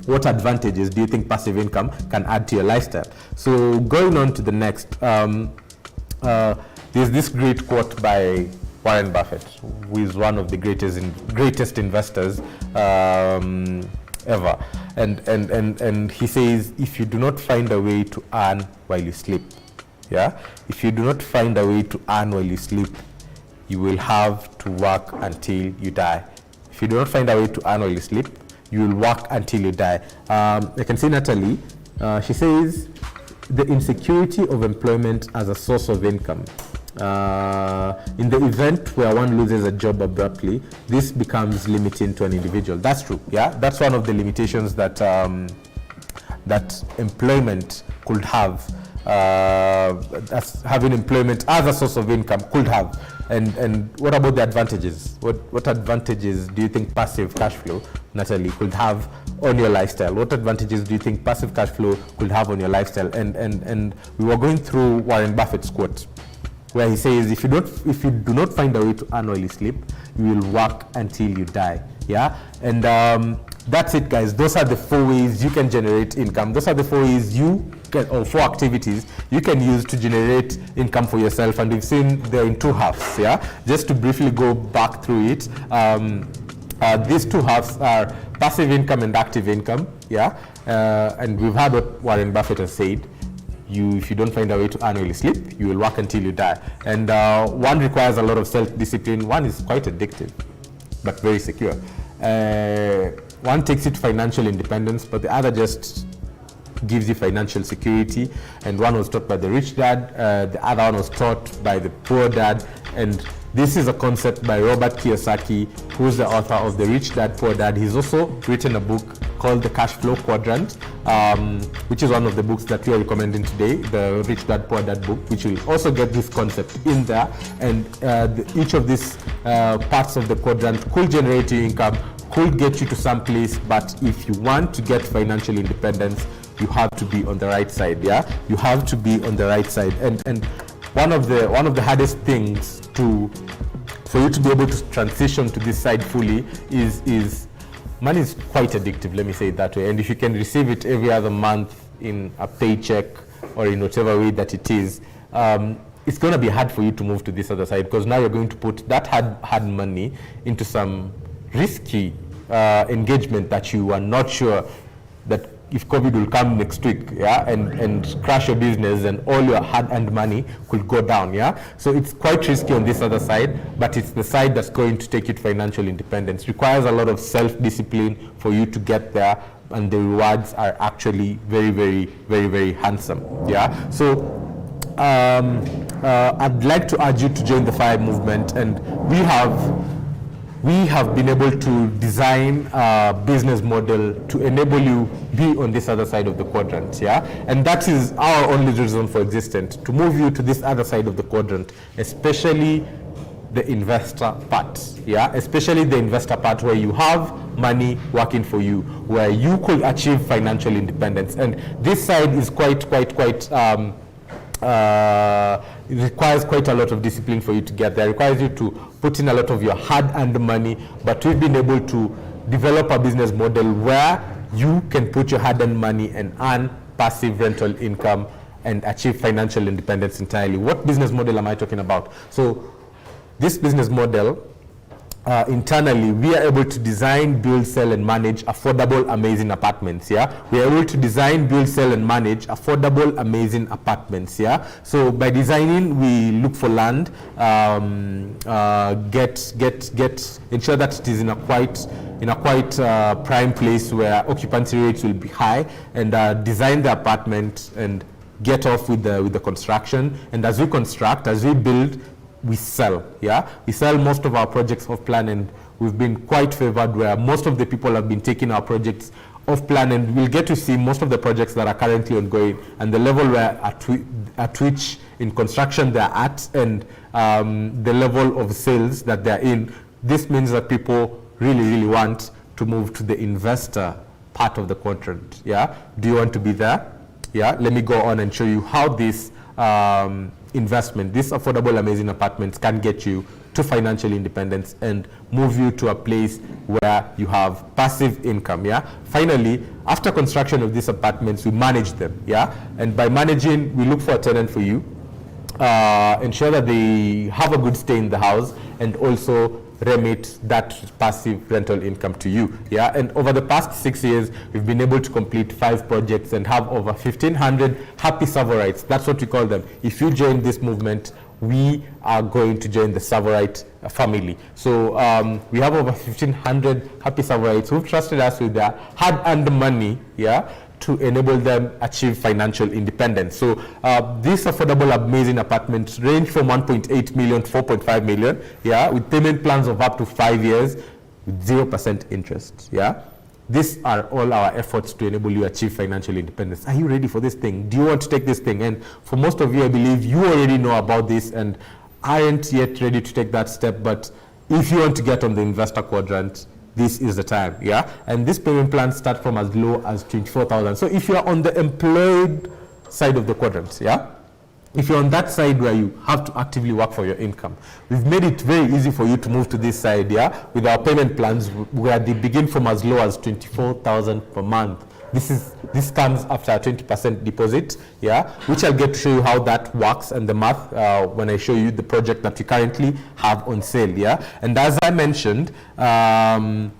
what advantages do you think passive income can add to your lifestyle. So going on to the next, there's this great quote by Warren Buffett, who is one of the greatest investors ever, and he says, if you do not find a way to earn while you sleep, yeah, if you do not find a way to earn while you sleep, you will have to work until you die. If you do not find a way to earn while you sleep, you will work until you die. I can see Natalie, she says the insecurity of employment as a source of income. In the event where one loses a job abruptly, this becomes limiting to an individual. That's true, yeah. That's one of the limitations that that employment could have. That's having employment as a source of income could have. And what about the advantages? What advantages do you think passive cash flow, Natalie, could have on your lifestyle? What advantages do you think passive cash flow could have on your lifestyle? And we were going through Warren Buffett's quote, where he says, if you do not find a way to earn while you sleep, you will work until you die. Yeah, and that's it, guys. Those are the 4 ways you can generate income. Those are the 4 ways or 4 activities you can use to generate income for yourself. And we've seen they're in 2 halves. Yeah, just to briefly go back through it. These 2 halves are passive income and active income. Yeah, and we've heard what Warren Buffett has said. If you don't find a way to earn while you sleep, you will work until you die. And one requires a lot of self-discipline. One is quite addictive, but very secure. One takes you to financial independence, but the other just gives you financial security. And one was taught by the rich dad, the other one was taught by the poor dad. And this is a concept by Robert Kiyosaki, who's the author of The Rich Dad, Poor Dad. He's also written a book called The Cashflow Quadrant, which is one of the books that we are recommending today, the Rich Dad, Poor Dad book, which will also get this concept in there. And each of these parts of the quadrant could generate you income, could get you to some place, but if you want to get financial independence, you have to be on the right side. Yeah, you have to be on the right side. And one of the hardest things for you to be able to transition to this side fully is money is quite addictive, let me say it that way. And if you can receive it every other month in a paycheck or in whatever way that it is, it's going to be hard for you to move to this other side, because now you're going to put that hard money into some risky engagement that you are not sure that if COVID will come next week, yeah, and crash your business, and all your hard-earned money could go down, yeah. So it's quite risky on this other side, but it's the side that's going to take you to financial independence. It requires a lot of self-discipline for you to get there, and the rewards are actually very, very, very, very handsome, yeah. So I'd like to urge you to join the FIRE movement, and we have been able to design a business model to enable you be on this other side of the quadrant, yeah? And that is our only reason for existence, to move you to this other side of the quadrant, especially the investor part, yeah? Especially the investor part where you have money working for you, where you could achieve financial independence. And this side is quite it requires quite a lot of discipline for you to get there. It requires you to put in a lot of your hard-earned money, but we've been able to develop a business model where you can put your hard-earned money and earn passive rental income and achieve financial independence entirely. What business model am I talking about? So this business model, internally, we are able to design, build, sell, and manage affordable, amazing apartments, yeah? We are able to design, build, sell, and manage affordable, amazing apartments, yeah? So by designing, we look for land, ensure that it is in a quite prime place where occupancy rates will be high, and design the apartment and get off with the construction. And as we construct, as we build, we sell, yeah? We sell most of our projects off plan, and we've been quite favored where most of the people have been taking our projects off plan, and we'll get to see most of the projects that are currently ongoing and the level where at which in construction they're at, and the level of sales that they're in. This means that people really want to move to the investor part of the quadrant, yeah? Do you want to be there? Yeah, let me go on and show you how this investment, these affordable, amazing apartments can get you to financial independence and move you to a place where you have passive income, yeah? Finally, after construction of these apartments, we manage them, yeah? And by managing, we look for a tenant for you, ensure that they have a good stay in the house, and also remit that passive rental income to you, yeah? And over the past 6 years, we've been able to complete 5 projects and have over 1,500 happy Savorites. That's what we call them. If you join this movement, we are going to join the Savorite family. So we have over 1,500 happy Savorites who've trusted us with their hard-earned money, yeah, to enable them achieve financial independence. So these affordable, amazing apartments range from 1.8 million to 4.5 million, yeah, with payment plans of up to 5 years with 0% interest, yeah. These are all our efforts to enable you achieve financial independence. Are you ready for this thing? Do you want to take this thing? And for most of you, I believe you already know about this and aren't yet ready to take that step, but if you want to get on the investor quadrant, this is the time, yeah? And this payment plans start from as low as 24,000. So if you're on the employed side of the quadrant, yeah? If you're on that side where you have to actively work for your income, we've made it very easy for you to move to this side, yeah? With our payment plans where they begin from as low as 24,000 per month. This comes after a 20% deposit, yeah, which I'll get to show you how that works and the math when I show you the project that we currently have on sale, yeah. And as I mentioned, we've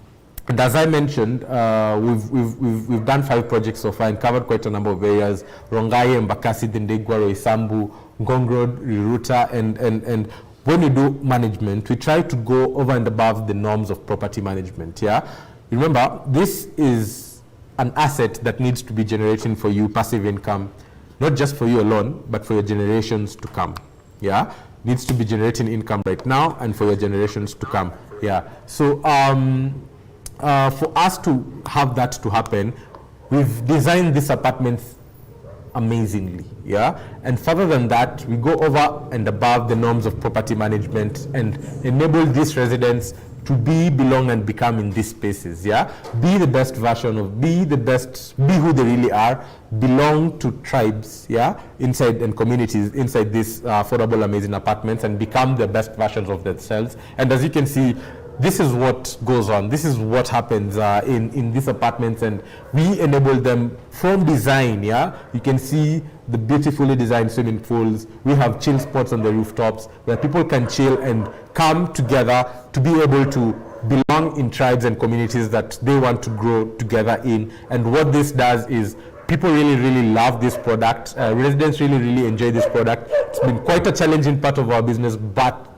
done 5 projects so far and covered quite a number of areas: Rongai, Mbakasi, Dindegwa, Roysambu, Ngong Road, Riruta, and when we do management, we try to go over and above the norms of property management, yeah. Remember, this is an asset that needs to be generating for you passive income, not just for you alone, but for your generations to come, yeah. Needs to be generating income right now and for your generations to come, yeah. So for us to have that to happen, we've designed these apartments amazingly, yeah. And further than that, we go over and above the norms of property management and enable these residents to be, belong, and become in these spaces, yeah? Be the best version of, be who they really are, belong to tribes, yeah? Inside and communities, inside these affordable, amazing apartments, and become the best versions of themselves. And as you can see, this is what goes on. This is what happens in these apartments, and we enable them from design, yeah? You can see the beautifully designed swimming pools. We have chill spots on the rooftops where people can chill and come together to be able to belong in tribes and communities that they want to grow together in. And what this does is people really, really love this product. Residents really, really enjoy this product. It's been quite a challenging part of our business, but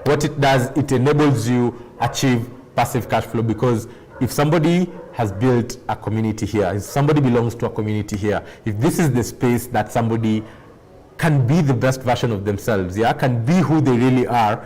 what it does, it enables you achieve passive cash flow, because if somebody has built a community here, if somebody belongs to a community here, if this is the space that somebody can be the best version of themselves, yeah, can be who they really are,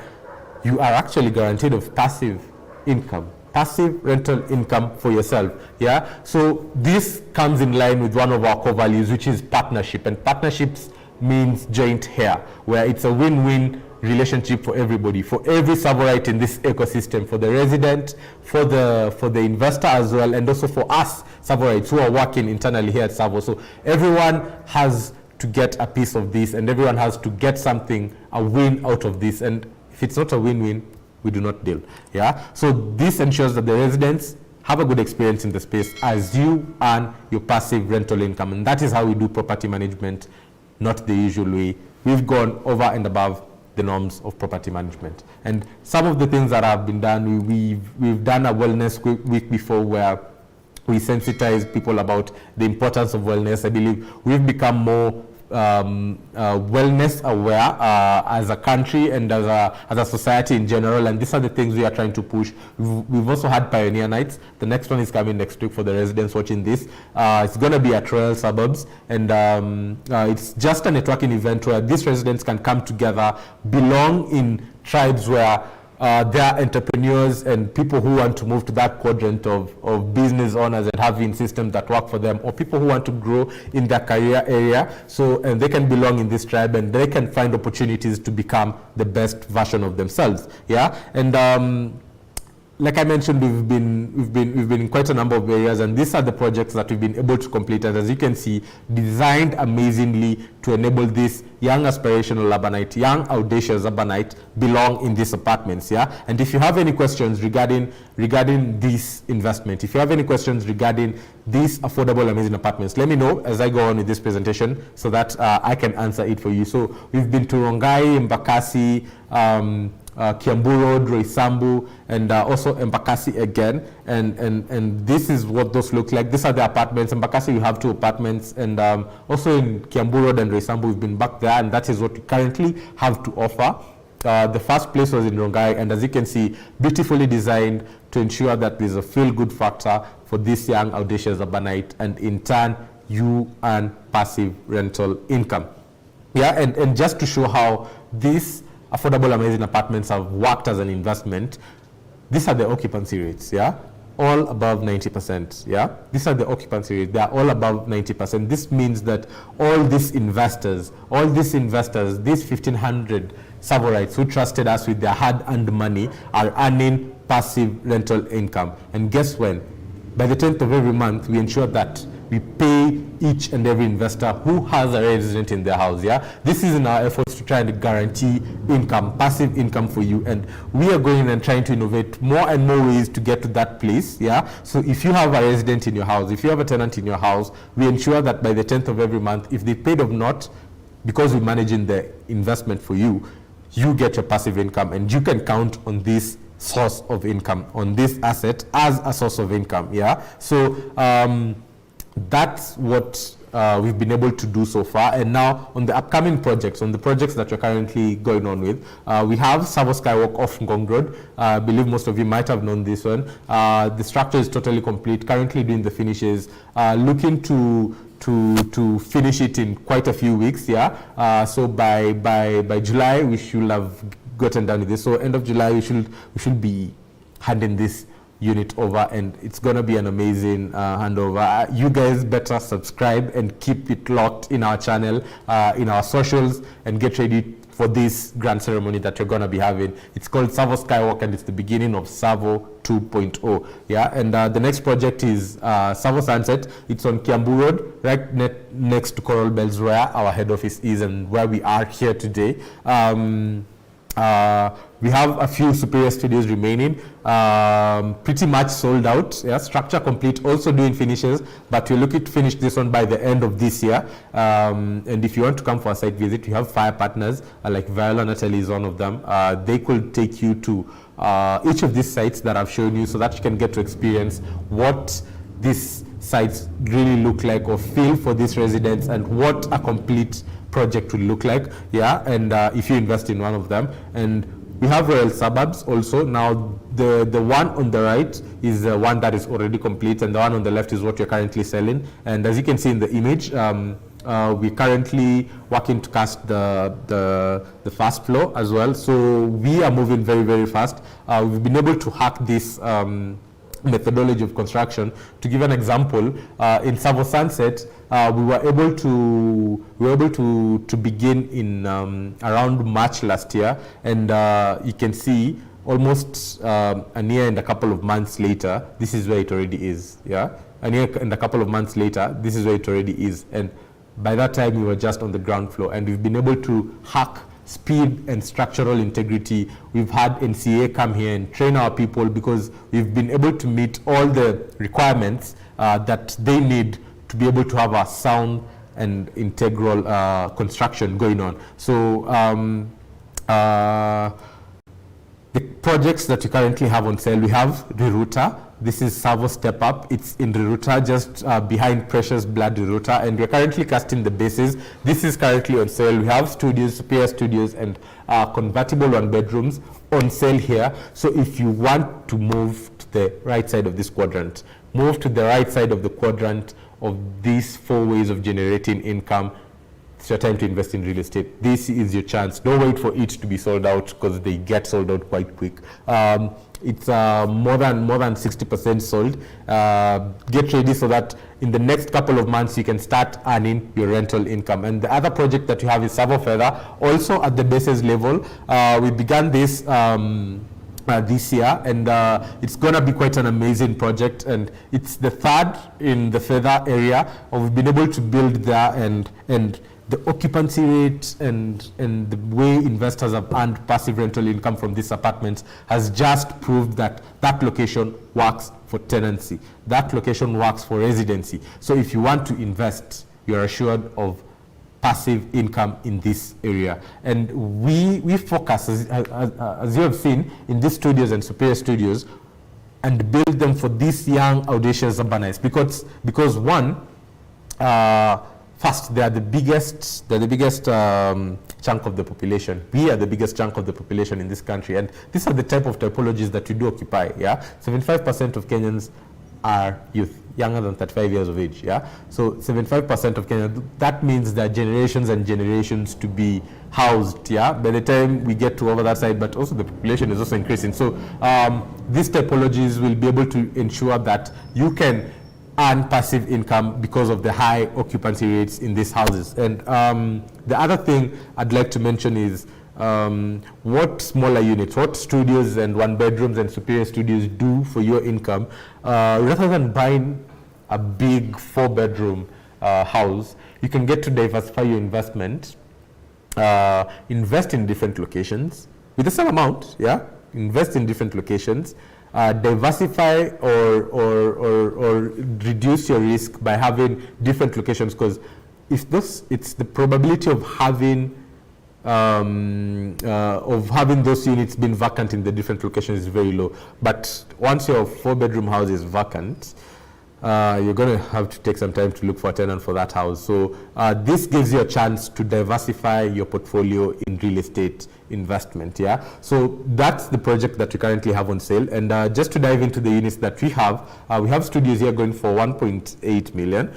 you are actually guaranteed of passive income, passive rental income for yourself, yeah. So this comes in line with one of our core values, which is partnership, and partnerships means joint here, where it's a win-win relationship for everybody, for every Savoite in this ecosystem, for the resident, for the investor as well, and also for us Savoites who are working internally here at TSAVO. So everyone has to get a piece of this, and everyone has to get something, a win out of this. And if it's not a win-win, we do not deal. Yeah. So this ensures that the residents have a good experience in the space as you earn your passive rental income, and that is how we do property management, not the usual way. We've gone over and above the norms of property management. And some of the things that have been done, we've done a wellness week before where we sensitize people about the importance of wellness. I believe we've become more wellness aware as a country and as a society in general, and these are the things we are trying to push. We've also had Pioneer Nights. The next one is coming next week for the residents watching this. It's going to be at Royal Suburbs, and it's just a networking event where these residents can come together, belong in tribes where there are entrepreneurs and people who want to move to that quadrant of business owners and having systems that work for them, or people who want to grow in their career area. So, and they can belong in this tribe, and they can find opportunities to become the best version of themselves. Yeah, and like I mentioned, we've been in quite a number of areas, and these are the projects that we've been able to complete. And as you can see, designed amazingly to enable this young aspirational urbanite, young audacious urbanite belong in these apartments. Yeah. And if you have any questions regarding this investment, if you have any questions regarding these affordable amazing apartments, let me know as I go on with this presentation so that I can answer it for you. So we've been to Rongai, Embakasi, Kiambu Road, Roysambu, and also Embakasi again, and this is what those look like. These are the apartments. Embakasi, we have 2 apartments, and also in Kiambu Road and Roysambu, we've been back there, and that is what we currently have to offer. The first place was in Rongai, and as you can see, beautifully designed to ensure that there's a feel-good factor for this young audacious urbanite, and in turn, you earn passive rental income. Yeah, and just to show how this affordable amazing apartments have worked as an investment, these are the occupancy rates, yeah, all above 90%, yeah. These are the occupancy rates, they are all above 90%. This means that all these investors, these 1,500 Savorites who trusted us with their hard-earned money are earning passive rental income. And guess when? By the 10th of every month, we ensure that we pay each and every investor who has a resident in their house. Yeah, this is in our efforts to try and guarantee income, passive income for you, and we are going and trying to innovate more and more ways to get to that place. Yeah, so if you have a resident in your house, if you have a tenant in your house, we ensure that by the 10th of every month, if they paid or not, because we're managing the investment for you, you get your passive income, and you can count on this source of income, on this asset as a source of income. Yeah, so that's what we've been able to do so far. And now on the upcoming projects, on the projects that we're currently going on with, we have TSAVO Skywalk off Ngong Road. I believe most of you might have known this one. The structure is totally complete, currently doing the finishes, looking to finish it in quite a few weeks. Yeah, so by July we should have gotten done with this. So end of July we should be handing this unit over, and it's gonna be an amazing handover. You guys better subscribe and keep it locked in our channel, in our socials, and get ready for this grand ceremony that you're going to be having. It's called TSAVO Skywalk, and it's the beginning of TSAVO 2.0. Yeah, and the next project is TSAVO Sunset. It's on Kiambu Road, right next to Coral Bells, where our head office is and where we are here today. We have a few Superior Studios remaining, pretty much sold out. Yeah, structure complete, also doing finishes, but we're looking to finish this one by the end of this year. And if you want to come for a site visit, we have fire partners like Viola Natalie is one of them. They could take you to each of these sites that I've shown you, so that you can get to experience what these sites really look like or feel for these residents and what a complete project will look like. Yeah, and if you invest in one of them. And we have Royal Suburbs also. Now the one on the right is the one that is already complete, and the one on the left is what we're currently selling. And as you can see in the image, we're currently working to cast the first floor as well. So we are moving very, very fast. We've been able to hack this methodology of construction. To give an example, in TSAVO Sunset, we were able to begin in around March last year, and you can see almost a year and a couple of months later, this is where it already is. Yeah, a year and a couple of months later, this is where it already is. And by that time, we were just on the ground floor, and we've been able to hack speed and structural integrity. We've had NCA come here and train our people because we've been able to meet all the requirements that they need to be able to have a sound and integral construction going on. So the projects that we currently have on sale, we have Riruta. This is TSAVO Step Up. It's in Riruta, just behind Precious Blood Riruta, and we're currently casting the bases. This is currently on sale. We have studios, Superior Studios, and convertible one-bedrooms on sale here. So if you want to move to the right side of this quadrant, move to the right side of the quadrant of these 4 ways of generating income. It's your time to invest in real estate. This is your chance. Don't wait for it to be sold out, because they get sold out quite quick. It's more than 60% sold. Get ready so that in the next couple of months you can start earning your rental income. And the other project that you have is TSAVO Feather, also at the basis level. We began this this year, and it's going to be quite an amazing project, and it's the third in the Feather area. We've been able to build there, and the occupancy rate and the way investors have earned passive rental income from these apartments has just proved that that location works for tenancy. That location works for residency. So if you want to invest, you're assured of passive income in this area. And we focus, as you have seen, in these studios and Superior Studios, and build them for these young, audacious urbanites. Because one, first, they are the biggest chunk of the population. We are the biggest chunk of the population in this country, and these are the type of typologies that we do occupy. Yeah, 75% of Kenyans are youth, younger than 35 years of age. Yeah, so 75% of Kenyans. That means there are generations and generations to be housed. Yeah, by the time we get to over that side, but also the population is also increasing. So these typologies will be able to ensure that you can earn passive income because of the high occupancy rates in these houses. And the other thing I'd like to mention is what smaller units, what studios and one-bedrooms and Superior Studios do for your income. Rather than buying a big 4-bedroom house, you can get to diversify your investment, invest in different locations with the same amount. Yeah, invest in different locations. Diversify or reduce your risk by having different locations, because it's the probability of having those units being vacant in the different locations is very low. But once your 4-bedroom house is vacant, you're going to have to take some time to look for a tenant for that house. So this gives you a chance to diversify your portfolio in real estate investment. Yeah, so that's the project that we currently have on sale. And just to dive into the units that we have studios here going for 1.8 million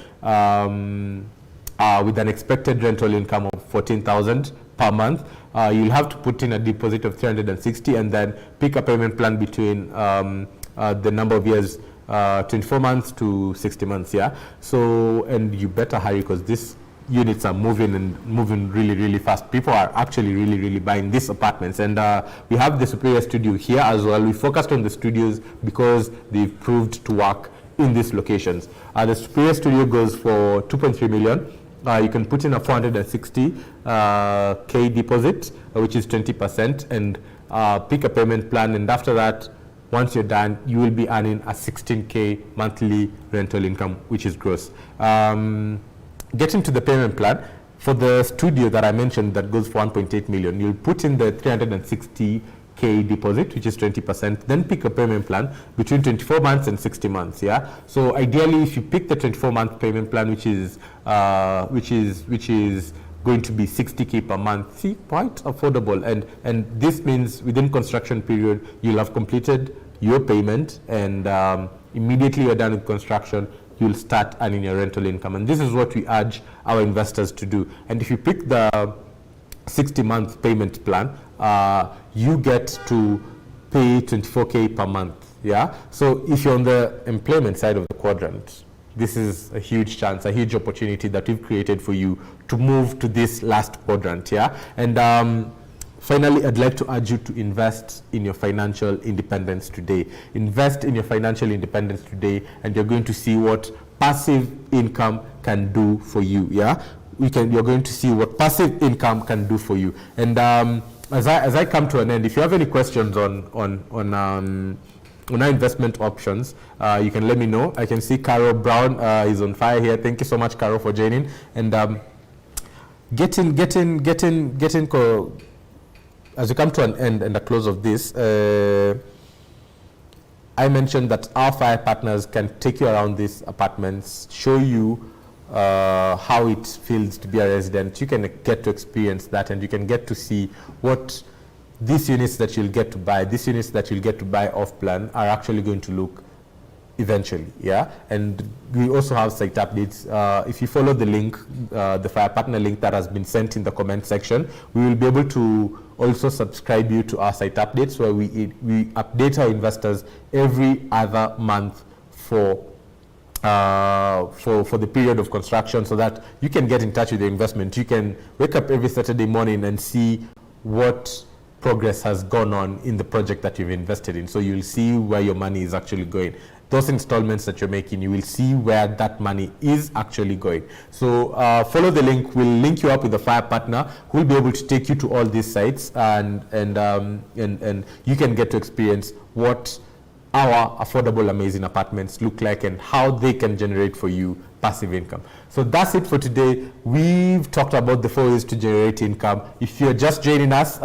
with an expected rental income of 14,000 per month. You'll have to put in a deposit of 360 and then pick a payment plan between the number of years, 24 months to 60 months. Yeah, so, and you better hurry, because this units are moving really fast. People are actually really buying these apartments, and we have the Superior Studio here as well. We focused on the studios because they've proved to work in these locations. The Superior Studio goes for 2.3 million. You can put in a 460K deposit, which is 20%, and pick a payment plan, and after that, once you're done, you will be earning a 16K monthly rental income, which is gross. Getting to the payment plan, for the studio that I mentioned that goes for 1.8 million, you'll put in the 360K deposit, which is 20%, then pick a payment plan between 24 months and 60 months. Yeah. So ideally, if you pick the 24-month payment plan, which is going to be 60K per month, see, quite affordable. And this means within construction period, you'll have completed your payment, and immediately you're done with construction, you'll start earning your rental income. And this is what we urge our investors to do. And if you pick the 60-month payment plan, you get to pay 24K per month. Yeah. So if you're on the employment side of the quadrant, this is a huge chance, a huge opportunity that we've created for you to move to this last quadrant. Yeah. And finally, I'd like to urge you to invest in your financial independence today. Invest in your financial independence today, and you're going to see what passive income can do for you. Yeah. You're going to see what passive income can do for you. And as I come to an end, if you have any questions on our investment options, you can let me know. I can see Carol Brown is on fire here. Thank you so much, Carol, for joining. And as we come to an end and a close of this, I mentioned that our FIRE partners can take you around these apartments, show you how it feels to be a resident. You can get to experience that, and you can get to see what these units that you'll get to buy, off plan, are actually going to look eventually. Yeah. And we also have site updates. If you follow the link, the FIRE partner link that has been sent in the comment section, we will be able to also subscribe you to our site updates, where we update our investors every other month for the period of construction, so that you can get in touch with your investment. You can wake up every Saturday morning and see what progress has gone on in the project that you've invested in. So you'll see where your money is actually going. Those installments that you're making, you will see where that money is actually going. So follow the link. We'll link you up with a FIRE partner who will be able to take you to all these sites, and you can get to experience what our affordable, amazing apartments look like and how they can generate for you passive income. So that's it for today. We've talked about the 4 ways to generate income. If you're just joining us,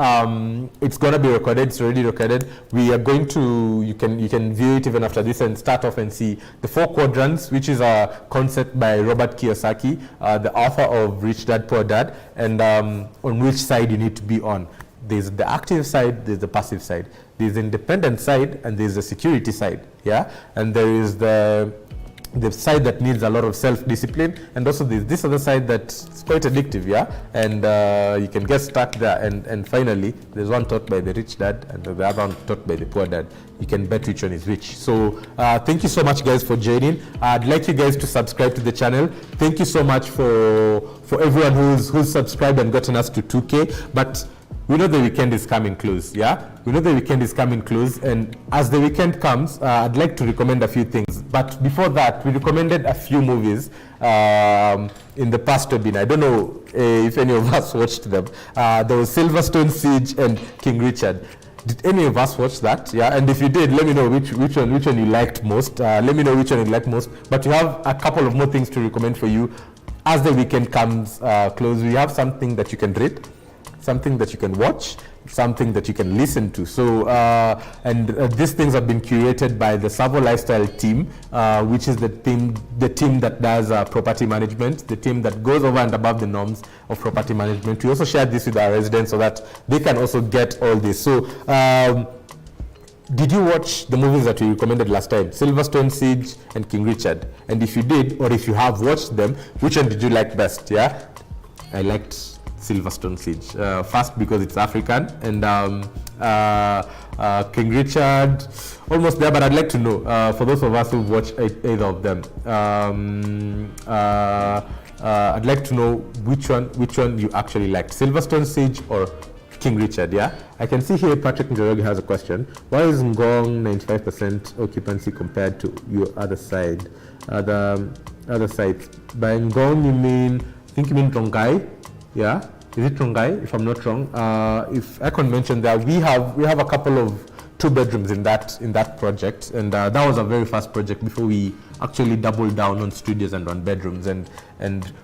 it's going to be recorded. It's already recorded. We are going to, you can view it even after this and start off and see the 4 quadrants, which is a concept by Robert Kiyosaki, the author of Rich Dad Poor Dad, and on which side you need to be on. There's the active side, there's the passive side. There's the independent side, and there's the security side. Yeah. And there is the side that needs a lot of self-discipline, and also there's this other side that's quite addictive. Yeah. And you can get stuck there. And finally, there's one taught by the rich dad and the other one taught by the poor dad. You can bet which one is which. So thank you so much, guys, for joining. I'd like you guys to subscribe to the channel. Thank you so much for everyone who's subscribed and gotten us to 2K. But we know the weekend is coming close. Yeah, we know the weekend is coming close, and as the weekend comes, I'd like to recommend a few things. But before that, we recommended a few movies in the past webinar. I don't know if any of us watched them. There was Silverstone Siege and King Richard. Did any of us watch that? Yeah, and if you did, let me know which one you liked most. Let me know which one you liked most. But we have a couple of more things to recommend for you as the weekend comes close. We have something that you can read, something that you can watch, something that you can listen to. So, these things have been curated by the TSAVO Lifestyle team, which is the team that does property management, the team that goes over and above the norms of property management. We also share this with our residents so that they can also get all this. So, did you watch the movies that we recommended last time, Silverstone Siege and King Richard? And if you did, or if you have watched them, which one did you like best? Yeah, I liked Silverstone Siege. First, because it's African, and King Richard, almost there, but I'd like to know, for those of us who've watched either of them, I'd like to know which one you actually liked, Silverstone Siege or King Richard. Yeah, I can see here Patrick Njoroge has a question. Why is Ngong 95% occupancy compared to your other side, other sites? By Ngong you mean, I think you mean Rongai? Yeah, is it Rongai? If I'm not wrong. If I can mention that we have a couple of 2 bedrooms in that project, and that was a very fast project before we actually doubled down on studios and on bedrooms. And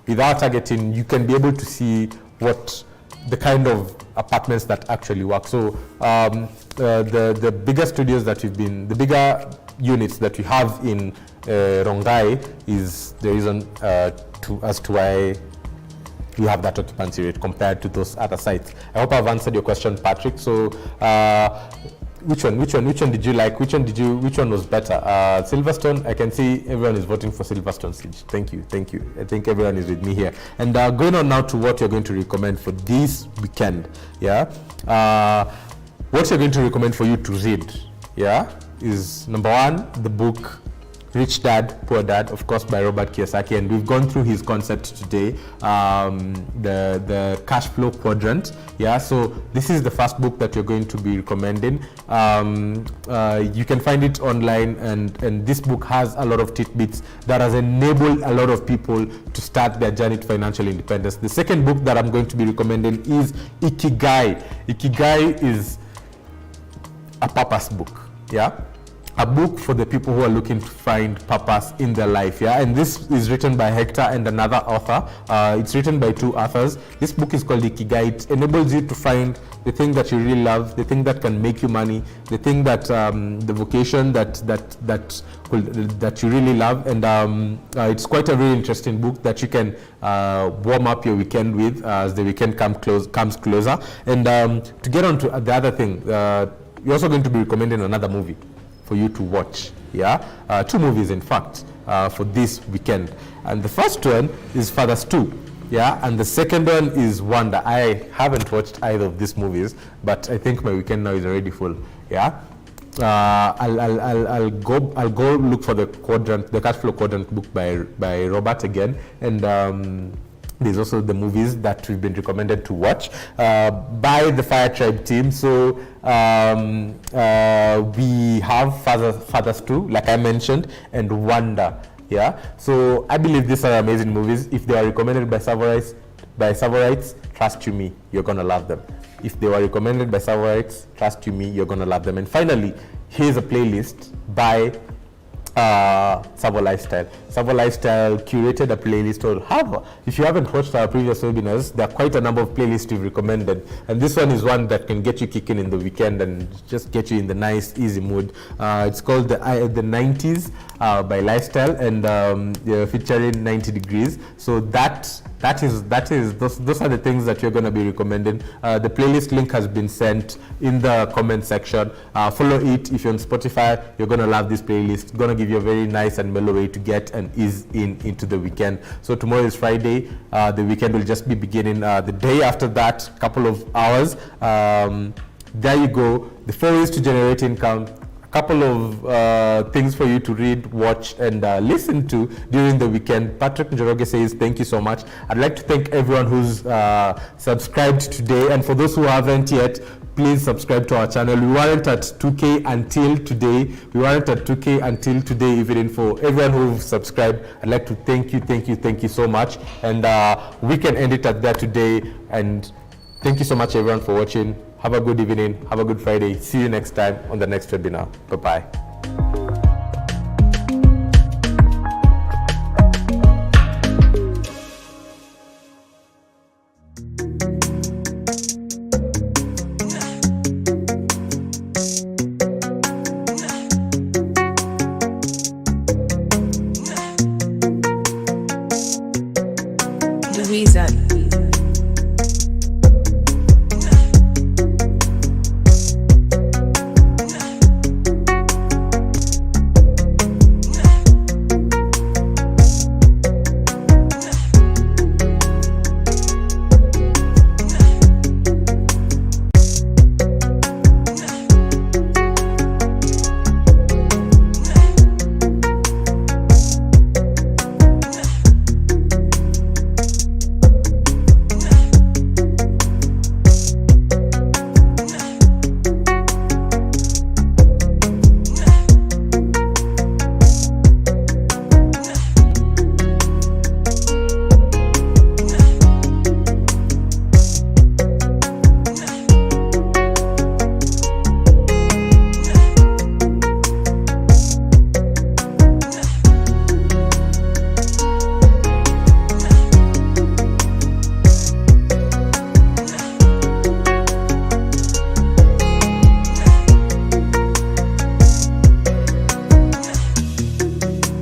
with our targeting, you can be able to see what the kind of apartments that actually work. So the bigger studios that the bigger units that we have in Rongai is the reason as to why we have that occupancy rate compared to those other sites. I hope I've answered your question, Patrick. So which one did you like? Which one was better? Silverstone, I can see everyone is voting for Silverstone Siege. Thank you. I think everyone is with me here. And going on now to what you're going to recommend for this weekend. Yeah, what you're going to recommend for you to read, yeah, is number 1, the book Rich Dad, Poor Dad, of course, by Robert Kiyosaki, and we've gone through his concept today, the Cashflow Quadrant. Yeah, so this is the first book that you're going to be recommending. You can find it online, and this book has a lot of tidbits that has enabled a lot of people to start their journey to financial independence. The second book that I'm going to be recommending is Ikigai. Ikigai is a purpose book. Yeah, a book for the people who are looking to find purpose in their life. Yeah, and this is written by Hector and another author. It's written by 2 authors. This book is called Ikigai. It enables you to find the thing that you really love, the thing that can make you money, the thing that the vocation that you really love. And it's quite a very interesting book that you can warm up your weekend with as the weekend comes closer. And to get on to the other thing, you're also going to be recommending another movie for you to watch. Yeah, 2 movies in fact for this weekend, and the first one is Fathers 2. Yeah, and the second one is Wonder. I haven't watched either of these movies, but I think my weekend now is already full. Yeah, I'll go look for the Cashflow Quadrant book by Robert again, and there's also the movies that we've been recommended to watch by the Fire Tribe team. So we have Fathers 2, like I mentioned, and Wonder. Yeah, so I believe these are amazing movies. If they are recommended by Savorites, trust you me, you're gonna love them. If they were recommended by Savorites, trust you me, you're gonna love them. And finally, here's a playlist by TSAVO Lifestyle. TSAVO Lifestyle curated a playlist. If you haven't watched our previous webinars, there are quite a number of playlists we've recommended, and this one is one that can get you kicking in the weekend and just get you in the nice, easy mood. It's called the 90s by Lifestyle, and featuring 90 Degrees. So those are the things that you're going to be recommending. The playlist link has been sent in the comment section. Follow it. If you're on Spotify, you're going to love this playlist. It's going to give you a very nice and mellow way to get and ease into the weekend. So tomorrow is Friday. The weekend will just be beginning. The day after that, couple of hours. There you go. The 4 ways to generate income. Couple of things for you to read, watch, and listen to during the weekend. Patrick Njoroge says thank you so much. I'd like to thank everyone who's subscribed today, and for those who haven't yet, please subscribe to our channel. We weren't at 2K until today. Even for everyone who's subscribed, I'd like to thank you so much. And we can end it at that today. And thank you so much, everyone, for watching. Have a good evening. Have a good Friday. See you next time on the next webinar. Bye-bye.